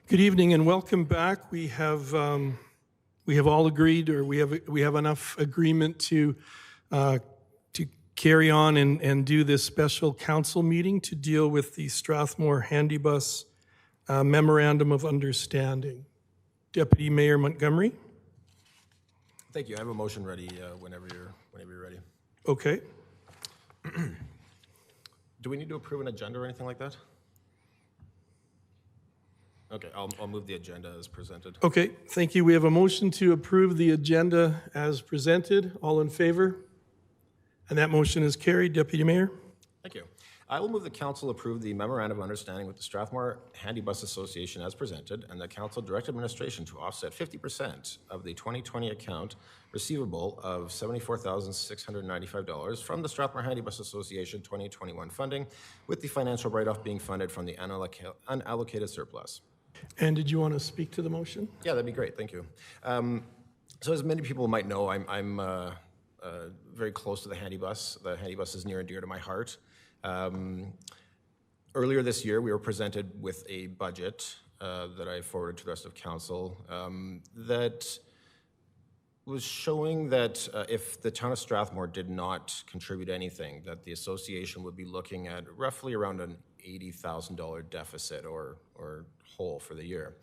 Good evening and welcome back. We have all agreed, or we have enough agreement to carry on and do this special council meeting to deal with the Strathmore Handybus Memorandum of Understanding. Deputy Mayor Montgomery. Thank you. I have a motion ready whenever you're ready. Okay. Do we need to approve an agenda or anything like that? Okay, I'll move the agenda as presented. Okay, thank you. We have a motion to approve the agenda as presented. All in favor? And that motion is carried. Deputy Mayor? Thank you. I will move the council approve the Memorandum of Understanding with the Strathmore Handybus Association as presented, and the council direct administration to offset 50% of the 2020 account receivable of $74,695 from the Strathmore Handybus Association 2021 funding, with the financial write-off being funded from the unallocated surplus. And did you want to speak to the motion? Yeah, that'd be great. Thank you. So as many people might know, I'm very close to the Handybus. The Handybus is near and dear to my heart. Earlier this year, we were presented with a budget that I forwarded to the rest of council that was showing that if the town of Strathmore did not contribute anything, that the association would be looking at roughly around an $80,000 deficit or hole for the year.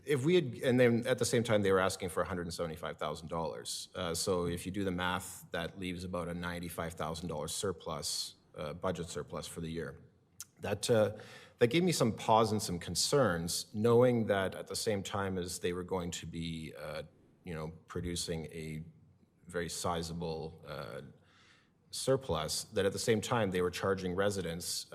If we had, and then at the same time they were asking for $175,000. So if you do the math, that leaves about a $95,000 surplus, budget surplus for the year. That gave me some pause and some concerns, knowing that at the same time as they were going to be, producing a very sizable surplus, that at the same time they were charging residents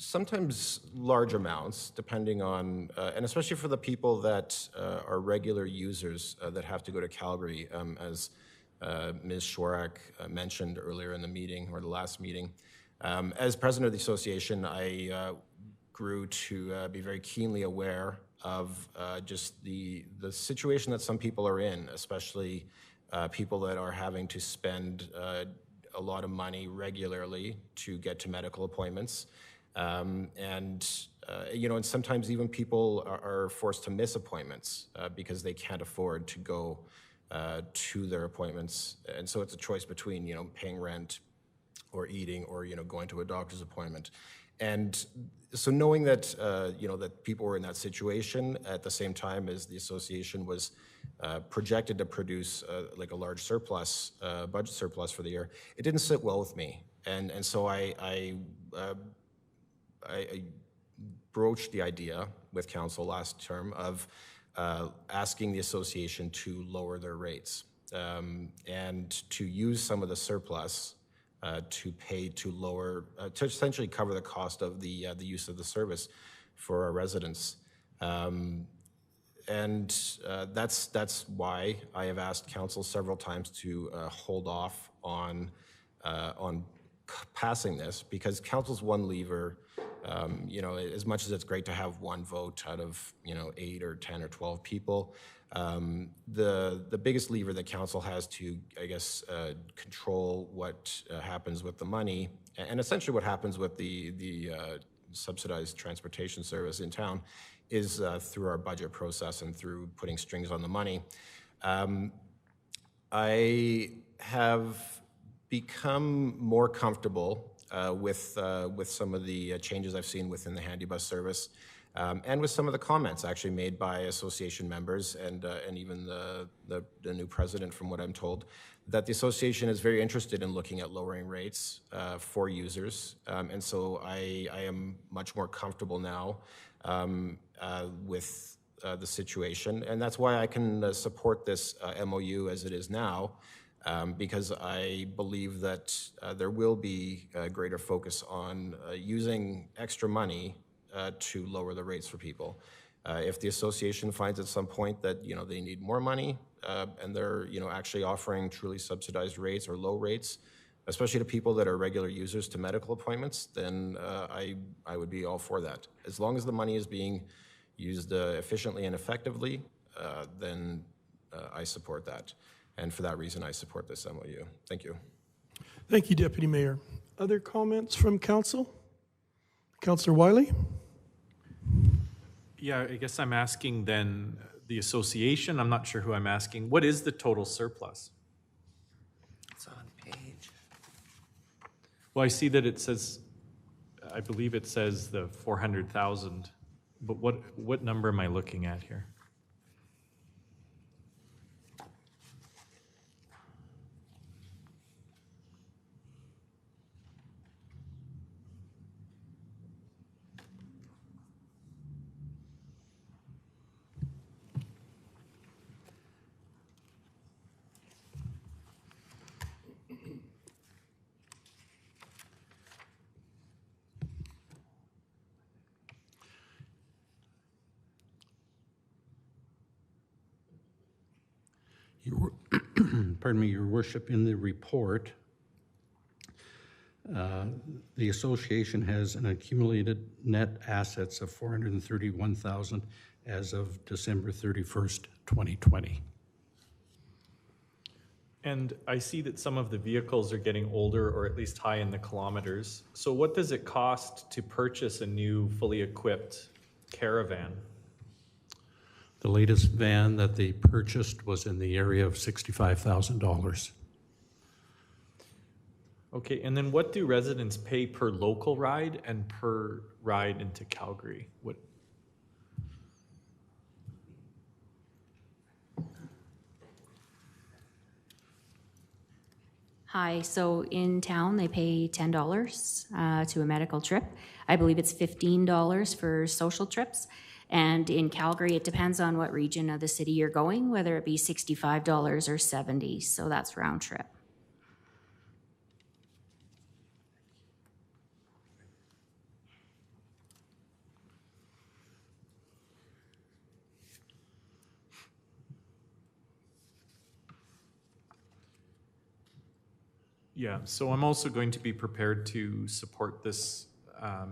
sometimes large amounts, depending on, and especially for the people that are regular users that have to go to Calgary, as Ms. Shorak mentioned earlier in the meeting, or the last meeting. As president of the association, I grew to be very keenly aware of just the situation that some people are in, especially people that are having to spend a lot of money regularly to get to medical appointments. And sometimes even people are forced to miss appointments because they can't afford to go to their appointments. And so it's a choice between, paying rent or eating or, going to a doctor's appointment. And so knowing that, that people were in that situation at the same time as the association was projected to produce like a large surplus, budget surplus for the year, it didn't sit well with me. And so I broached the idea with council last term of asking the association to lower their rates and to use some of the surplus to pay to lower, to essentially cover the cost of the use of the service for our residents. That's why I have asked council several times to hold off on passing this, because council's one lever. As much as it's great to have one vote out of 8 or 10 or 12 people, the biggest lever that council has to, I guess, control what happens with the money, and essentially what happens with the subsidized transportation service in town, is through our budget process and through putting strings on the money. I have become more comfortable with some of the changes I've seen within the Handybus service, and with some of the comments actually made by association members and even the new president, from what I'm told, that the association is very interested in looking at lowering rates for users. And so I am much more comfortable now with the situation, and that's why I can support this MOU as it is now. Because I believe that there will be a greater focus on using extra money to lower the rates for people. If the association finds at some point that they need more money and they're actually offering truly subsidized rates or low rates, especially to people that are regular users to medical appointments, then I would be all for that. As long as the money is being used efficiently and effectively, then I support that. And for that reason, I support this MOU. Thank you. Thank you, Deputy Mayor. Other comments from council? Councillor Wiley? Yeah, I guess I'm asking then the association, I'm not sure who I'm asking, what is the total surplus? It's on page. Well, I see that it says, I believe it says the 400,000, but what number am I looking at here? Pardon me, Your Worship, in the report, the association has an accumulated net assets of $431,000 as of December 31st, 2020. And I see that some of the vehicles are getting older or at least high in the kilometers. So what does it cost to purchase a new fully equipped caravan? The latest van that they purchased was in the area of $65,000. Okay, and then what do residents pay per local ride and per ride into Calgary? What? Hi, so in town, they pay $10 to a medical trip. I believe it's $15 for social trips. And in Calgary, it depends on what region of the city you're going, whether it be $65 or $70. So that's round trip. Yeah, so I'm also going to be prepared to support this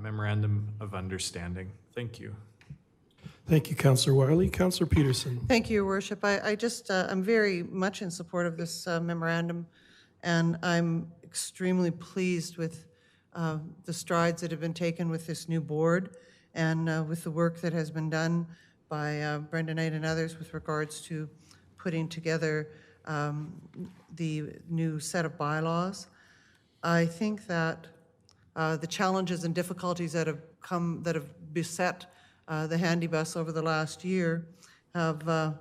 memorandum of understanding. Thank you. Thank you, Councillor Wiley. Councillor Peterson? Thank you, Your Worship. I'm very much in support of this memorandum, and I'm extremely pleased with the strides that have been taken with this new board and with the work that has been done by Brenda Knight and others with regards to putting together the new set of bylaws. I think that the challenges and difficulties that have beset the handy bus over the last year have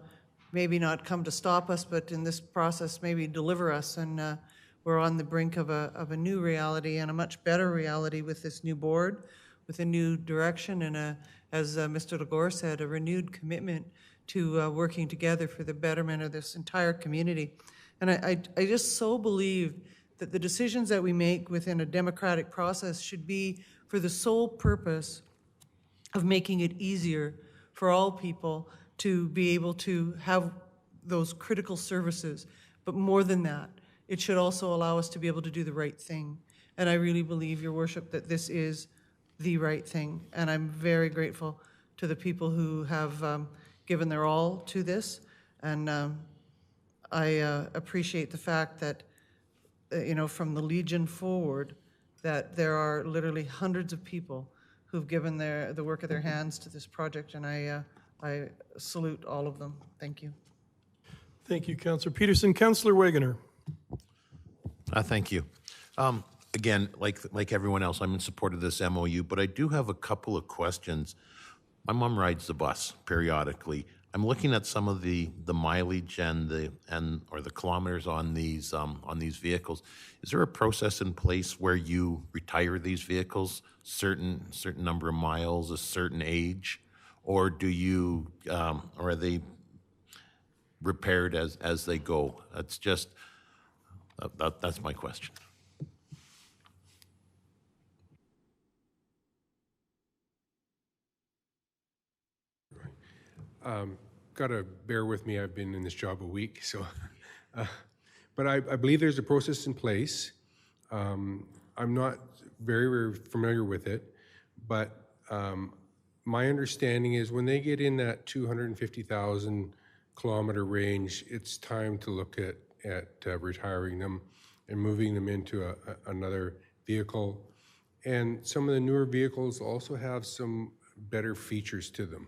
maybe not come to stop us, but in this process maybe deliver us. And we're on the brink of a new reality and a much better reality with this new board, with a new direction and, as Mr. Legore said, a renewed commitment to working together for the betterment of this entire community. And I just so believe that the decisions that we make within a democratic process should be for the sole purpose of making it easier for all people to be able to have those critical services. But more than that, it should also allow us to be able to do the right thing. And I really believe, Your Worship, that this is the right thing. And I'm very grateful to the people who have given their all to this. And I appreciate the fact that, from the Legion forward, that there are literally hundreds of people who've given the work of their hands to this project, and I salute all of them. Thank you. Thank you, Councillor Peterson. Councillor Wegener? Thank you. Again, like everyone else, I'm in support of this MOU, but I do have a couple of questions. My mom rides the bus periodically. I'm looking at some of the mileage and the kilometers on these vehicles. Is there a process in place where you retire these vehicles, certain number of miles, a certain age, or do you or are they repaired as they go? It's just that's my question. Got to bear with me. I've been in this job a week, so. But I believe there's a process in place. I'm not very, very familiar with it, but my understanding is when they get in that 250,000 kilometer range, it's time to look at retiring them and moving them into another vehicle. And some of the newer vehicles also have some better features to them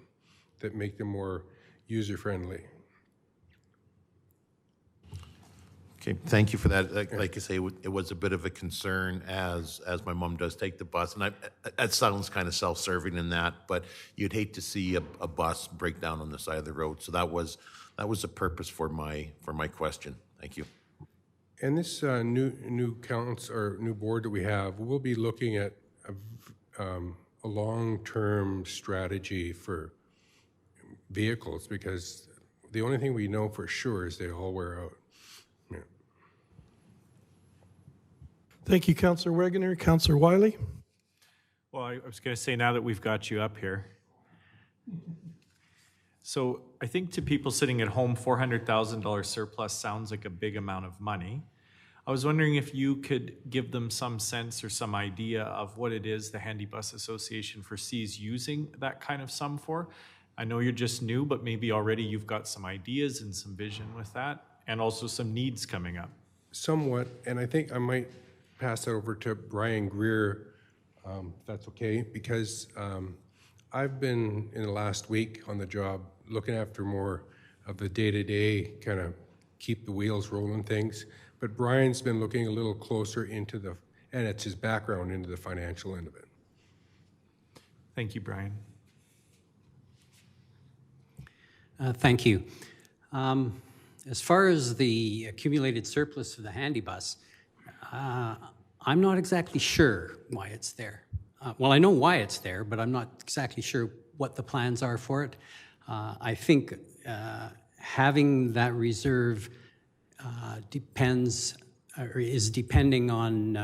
that make them more user-friendly. Okay, thank you for that. Like I say, it was a bit of a concern as my mom does take the bus, and that sounds kind of self-serving in that, but you'd hate to see a bus break down on the side of the road. So that was the purpose for my question. Thank you. And this new council or new board that we have, we'll be looking at a long-term strategy for vehicles, because the only thing we know for sure is they all wear out. Yeah. Thank you, Councillor Wegener. Councillor Wiley? Well, I was going to say, now that we've got you up here. So I think to people sitting at home, $400,000 surplus sounds like a big amount of money. I was wondering if you could give them some sense or some idea of what it is the Handy Bus Association foresees using that kind of sum for. I know you're just new, but maybe already you've got some ideas and some vision with that, and also some needs coming up. Somewhat, and I think I might pass that over to Brian Greer, if that's okay, because I've been in the last week on the job looking after more of the day-to-day kind of keep the wheels rolling things, but Brian's been looking a little closer into and it's his background, into the financial end of it. Thank you, Brian. Thank you. As far as the accumulated surplus of the Handy Bus, I'm not exactly sure why it's there. Well, I know why it's there, but I'm not exactly sure what the plans are for it. I think having that reserve is depending on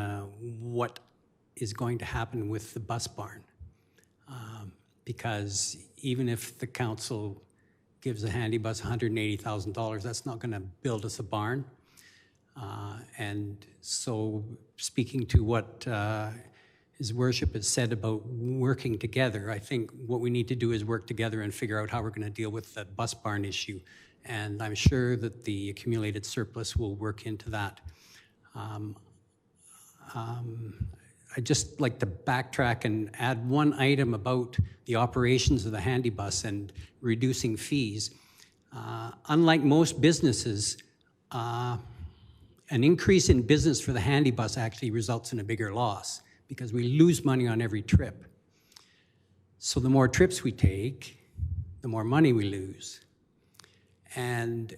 what is going to happen with the bus barn. Because even if the council gives the Handy Bus $180,000, that's not going to build us a barn. And so, speaking to what His Worship has said about working together, I think what we need to do is work together and figure out how we're going to deal with the bus barn issue. And I'm sure that the accumulated surplus will work into that. I'd just like to backtrack and add one item about the operations of the Handy Bus and reducing fees. Unlike most businesses, an increase in business for the Handy Bus actually results in a bigger loss because we lose money on every trip. So the more trips we take, the more money we lose. And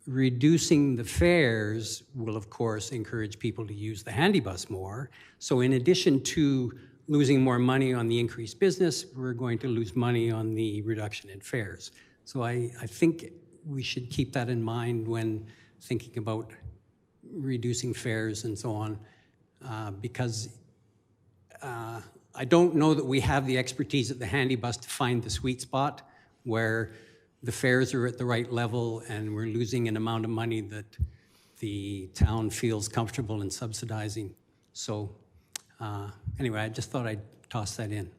reducing the fares will, of course, encourage people to use the Handy Bus more. So in addition to losing more money on the increased business, we're going to lose money on the reduction in fares. So I think we should keep that in mind when thinking about reducing fares and so on, because I don't know that we have the expertise at the Handy Bus to find the sweet spot where the fares are at the right level and we're losing an amount of money that the town feels comfortable in subsidizing. So anyway, I just thought I'd toss that in.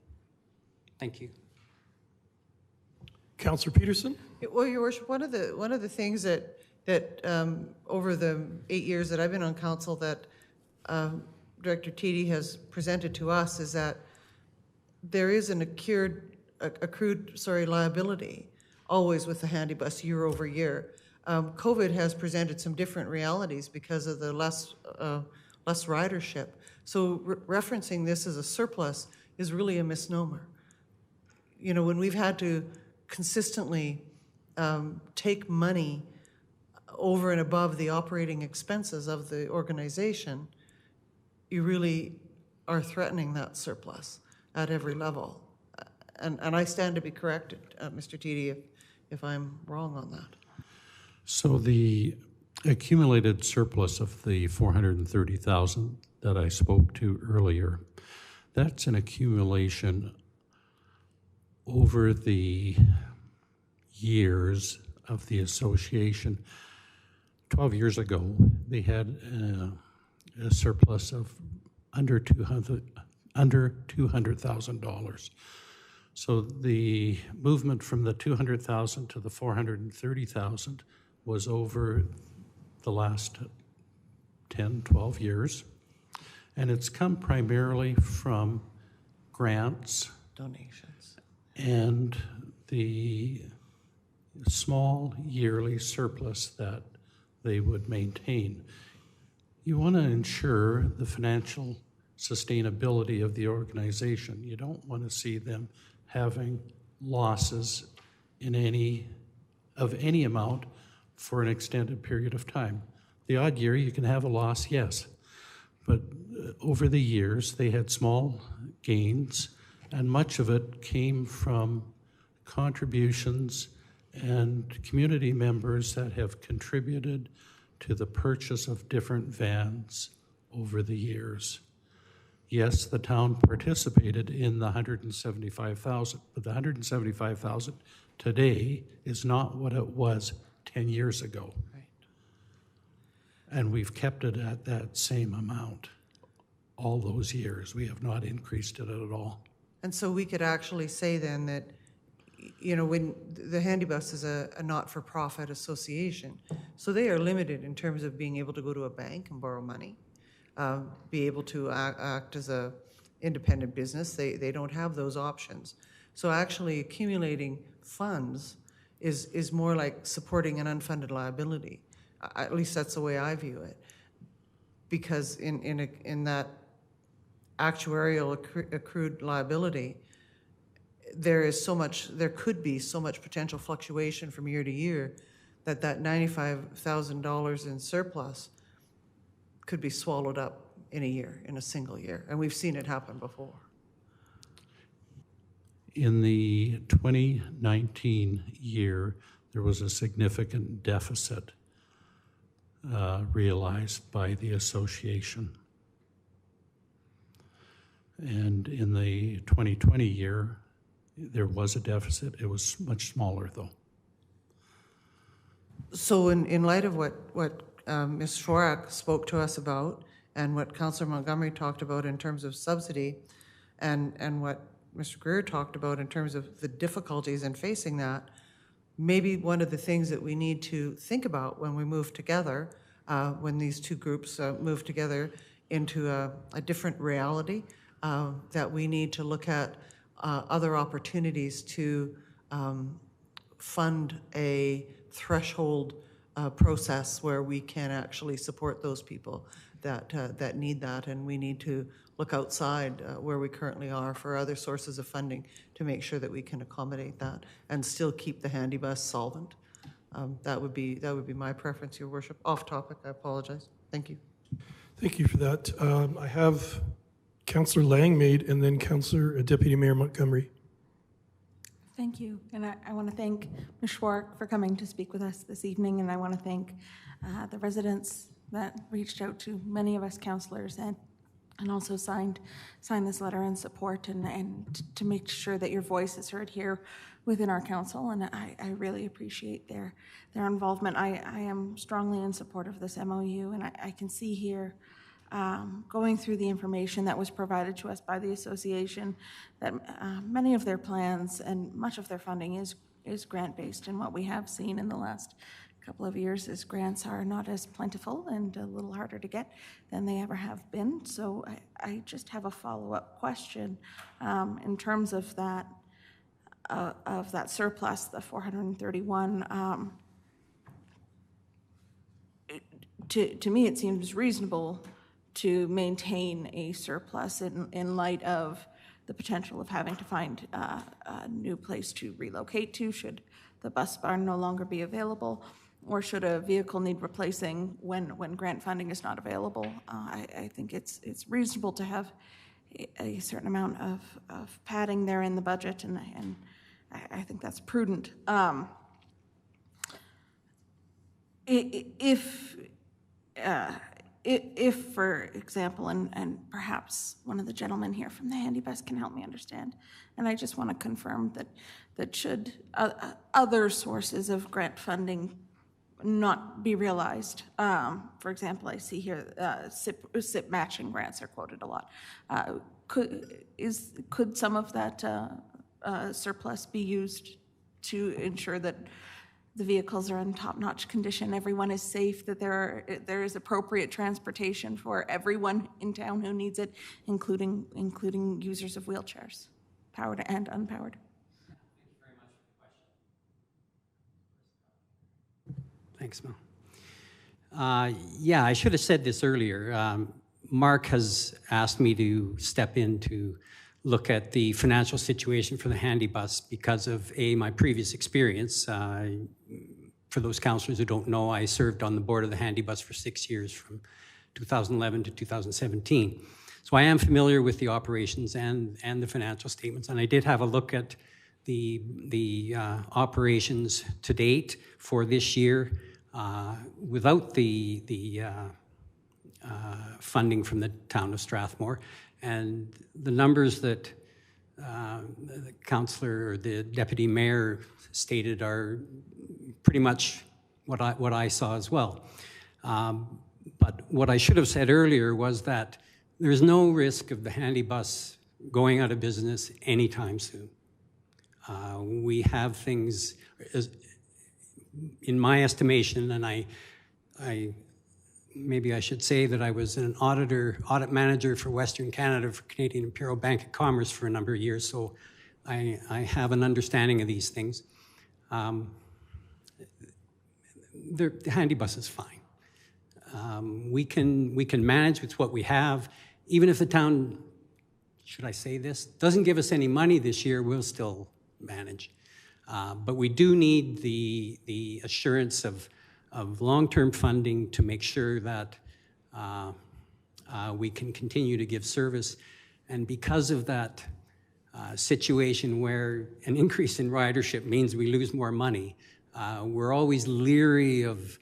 Thank you. Councillor Peterson? Well, Your Worship, one of the things that over the 8 years that I've been on council that Director Teedy has presented to us is that there is an accrued liability always with the Handy Bus year over year. COVID has presented some different realities because of the less ridership. So referencing this as a surplus is really a misnomer. You know, when we've had to consistently take money over and above the operating expenses of the organization, you really are threatening that surplus at every level. And I stand to be corrected, Mr. Teedy, if I'm wrong on that. So the accumulated surplus of the $430,000 that I spoke to earlier, that's an accumulation over the years of the association. 12 years ago, they had a surplus of under $200,000. So the movement from the $200,000 to the $430,000 was over the last 10, 12 years. And it's come primarily from grants Donations. and the small yearly surplus that they would maintain. You want to ensure the financial sustainability of the organization. You don't want to see them having losses in any amount for an extended period of time. The odd year you can have a loss, yes, but over the years they had small gains, and much of it came from contributions and community members that have contributed to the purchase of different vans over the years. Yes, the town participated in the $175,000, but the $175,000 today is not what it was 10 years ago. Right. And we've kept it at that same amount all those years. We have not increased it at all. And so we could actually say then that, you know, when the Handy Bus is a not-for-profit association, so they are limited in terms of being able to go to a bank and borrow money, be able to act as a independent business. They don't have those options. So actually accumulating funds is more like supporting an unfunded liability. At least that's the way I view it. Because in that actuarial accrued liability, there could be so much potential fluctuation from year to year that $95,000 in surplus could be swallowed up in a year, in a single year. And we've seen it happen before. In the 2019 year, there was a significant deficit realized by the association. And in the 2020 year, there was a deficit. It was much smaller, though. So in light of what Ms. Schwarak spoke to us about and what Councillor Montgomery talked about in terms of subsidy and what Mr. Greer talked about in terms of the difficulties in facing that, maybe one of the things that we need to think about when we move together, when these two groups move together into a different reality, that we need to look at other opportunities to fund a threshold process where we can actually support those people that need that, and we need to look outside where we currently are for other sources of funding to make sure that we can accommodate that and still keep the Handy Bus solvent. That would be my preference, Your Worship. Off topic, I apologize. Thank you. Thank you for that. I have Councillor Langmaid and then Councillor Deputy Mayor Montgomery. Thank you. And I want to thank Ms. Schwark for coming to speak with us this evening, and I want to thank the residents that reached out to many of us councillors and also signed this letter in support and to make sure that your voice is heard here within our council, and I really appreciate their involvement. I am strongly in support of this MOU, and I can see here going through the information that was provided to us by the association that many of their plans and much of their funding is grant-based, and what we have seen in the last couple of years is grants are not as plentiful and a little harder to get than they ever have been. So I just have a follow-up question in terms of that surplus, the 431. To me, it seems reasonable to maintain a surplus in light of the potential of having to find a new place to relocate to should the bus barn no longer be available, or should a vehicle need replacing when grant funding is not available. I think it's reasonable to have a certain amount of padding there in the budget, and I think that's prudent. If, for example, and perhaps one of the gentlemen here from the Handy Bus can help me understand, and I just want to confirm that should other sources of grant funding not be realized, for example, I see here SIP matching grants are quoted a lot. Could some of that surplus be used to ensure that the vehicles are in top-notch condition, everyone is safe, that there is appropriate transportation for everyone in town who needs it, including users of wheelchairs, powered and unpowered. Thanks, Mel. Yeah, I should have said this earlier. Mark has asked me to step in to look at the financial situation for the handy bus because of my previous experience. For those councillors who don't know, I served on the board of the handy bus for 6 years, from 2011 to 2017. So I am familiar with the operations and the financial statements, and I did have a look at the operations to date for this year without the funding from the town of Strathmore. And the numbers that the councillor or the deputy mayor stated are pretty much what I saw as well. But what I should have said earlier was that there's no risk of the handy bus going out of business anytime soon. We have things, in my estimation, and maybe I should say that I was an audit manager for Western Canada for Canadian Imperial Bank of Commerce for a number of years, so I have an understanding of these things. The handy bus is fine. We can manage with what we have. Even if the town, should I say this, doesn't give us any money this year, we'll still manage. But we do need the assurance of long-term funding to make sure that we can continue to give service. And because of that situation where an increase in ridership means we lose more money, we're always leery of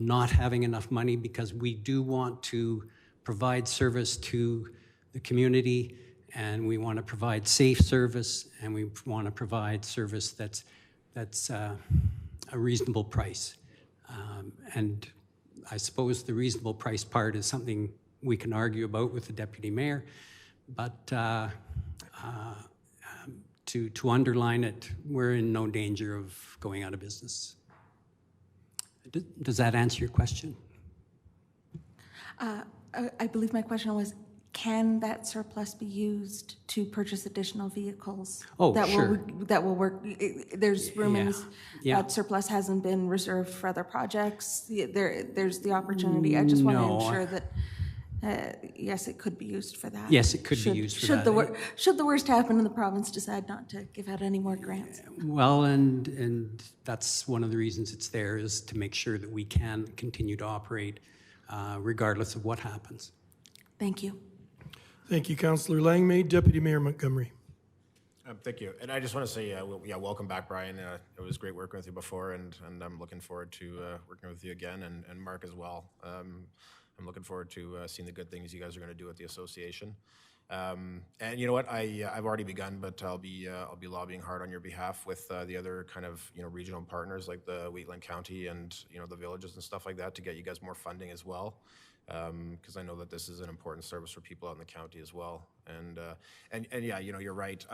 not having enough money because we do want to provide service to the community, and we want to provide safe service, and we want to provide service that's a reasonable price. And I suppose the reasonable price part is something we can argue about with the deputy mayor, but to underline it, we're in no danger of going out of business. Does that answer your question? I believe my question was, can that surplus be used to purchase additional vehicles? Oh, that sure. That will work. There's rumors Yeah. that surplus hasn't been reserved for other projects. There's the opportunity. I just want to ensure that, yes, it could be used for that. Yes, it could be used for that. Should the worst happen and the province decide not to give out any more grants? Well, and that's one of the reasons it's there, is to make sure that we can continue to operate regardless of what happens. Thank you. Thank you, Councillor Langmaid. Deputy Mayor Montgomery. Thank you. And I just want to say, welcome back, Brian. It was great working with you before, and I'm looking forward to working with you again, and Mark as well. I'm looking forward to seeing the good things you guys are going to do with the association. And you know what? I've already begun, but I'll be lobbying hard on your behalf with the other kind of regional partners like the Wheatland County and the villages and stuff like that to get you guys more funding as well. Because I know that this is an important service for people out in the county as well, and yeah, you're right.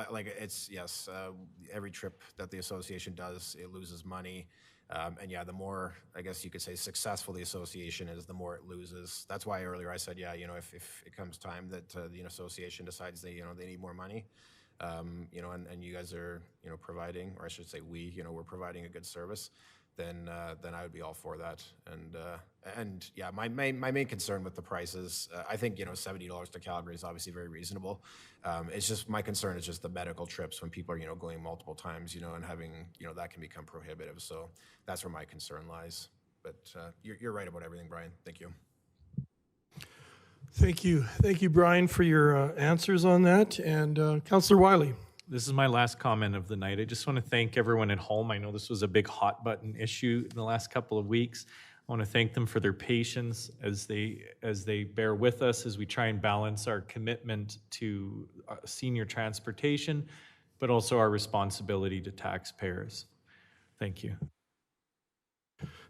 Every trip that the association does, it loses money, and yeah, the more, I guess you could say, successful the association is, the more it loses. That's why earlier I said, if it comes time that the association decides they need more money, and you guys are providing, or I should say we're providing a good service, then I would be all for that. And yeah, my main concern with the prices, I think $70 to Calgary is obviously very reasonable. It's just, my concern is just the medical trips when people are going multiple times, and having that can become prohibitive. So that's where my concern lies. But you're right about everything, Brian. Thank you. Thank you, Brian, for your answers on that. And Councillor Wiley. This is my last comment of the night. I just want to thank everyone at home. I know this was a big hot button issue in the last couple of weeks. I want to thank them for their patience as they bear with us as we try and balance our commitment to senior transportation, but also our responsibility to taxpayers. Thank you.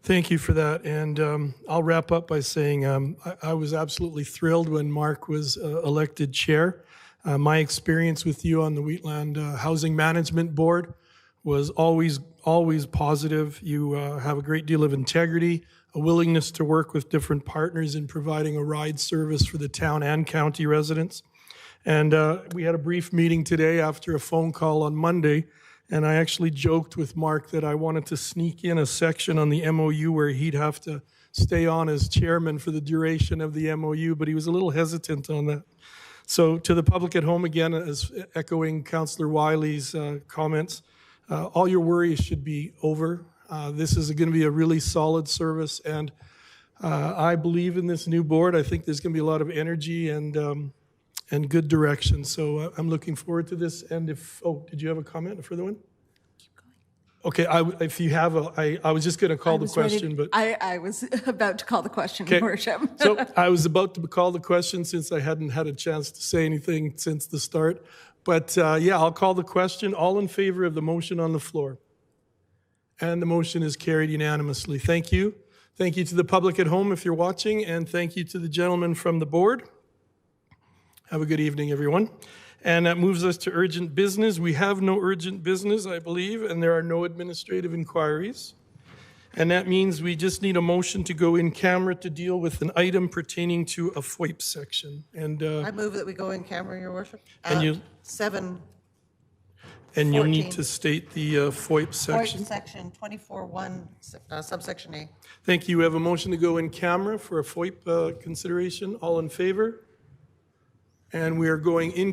Thank you for that. And I'll wrap up by saying I was absolutely thrilled when Mark was elected chair. My experience with you on the Wheatland Housing Management Board was always positive. You have a great deal of integrity, a willingness to work with different partners in providing a ride service for the town and county residents. And we had a brief meeting today after a phone call on Monday, and I actually joked with Mark that I wanted to sneak in a section on the MOU where he'd have to stay on as chairman for the duration of the MOU, but he was a little hesitant on that. So to the public at home, again, as echoing Councillor Wiley's comments, all your worries should be over. This is going to be a really solid service, and I believe in this new board. I think there's going to be a lot of energy and good direction. So I'm looking forward to this. And did you have a comment, a further one? Okay, if you have I was just going to call the question, but I was about to call the question, okay. Your Worship. So I was about to call the question since I hadn't had a chance to say anything since the start. But yeah, I'll call the question. All in favor of the motion on the floor? And the motion is carried unanimously. Thank you. Thank you to the public at home if you're watching, and thank you to the gentleman from the board. Have a good evening, everyone. And that moves us to urgent business. We have no urgent business, I believe, and there are no administrative inquiries. And that means we just need a motion to go in camera to deal with an item pertaining to a FOIP section. And I move that we go in camera, Your Worship. And you- 7, and you'll 14. need to state the FOIP section. section 24.1, subsection A. Thank you. We have a motion to go in camera for a FOIP consideration. All in favor? And we are going in